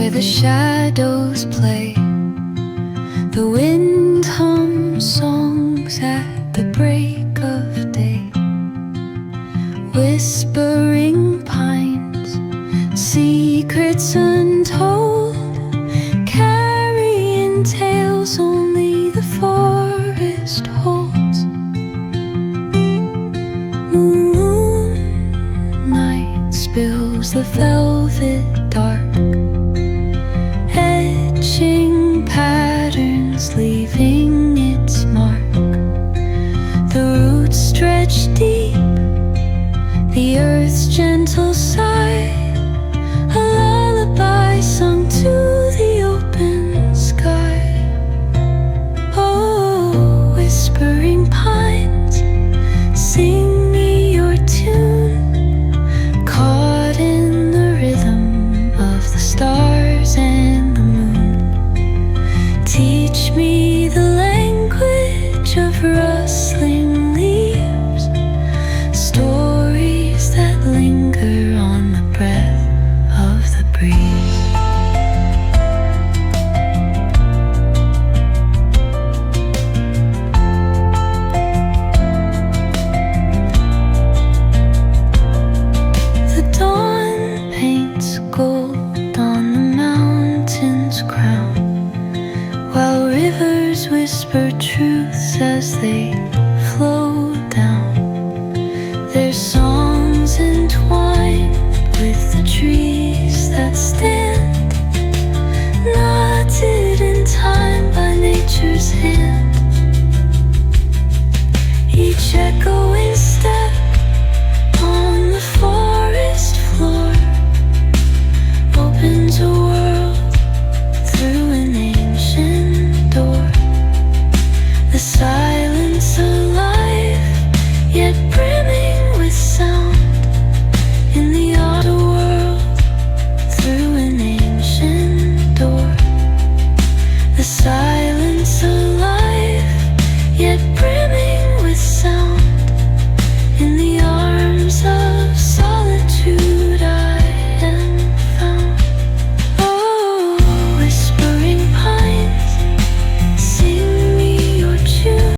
where the shadows play. The wind hums songs at the break of day. Whispering pines, secrets untold, carrying tales only the forest holds. Moonlight spills the velvet dark, etching patterns, leaving its mark. The roots stretch deep, the earth's gentle sigh, a lullaby sung to the open sky. Oh, whispering pines, sing me your tune, caught in the rhythm of the stars and the moon. Teach me the language of rustling leaves, stories that linger on the breath of the breeze. The dawn paints gold on the mountain's crown, while rivers whisper truths as they flow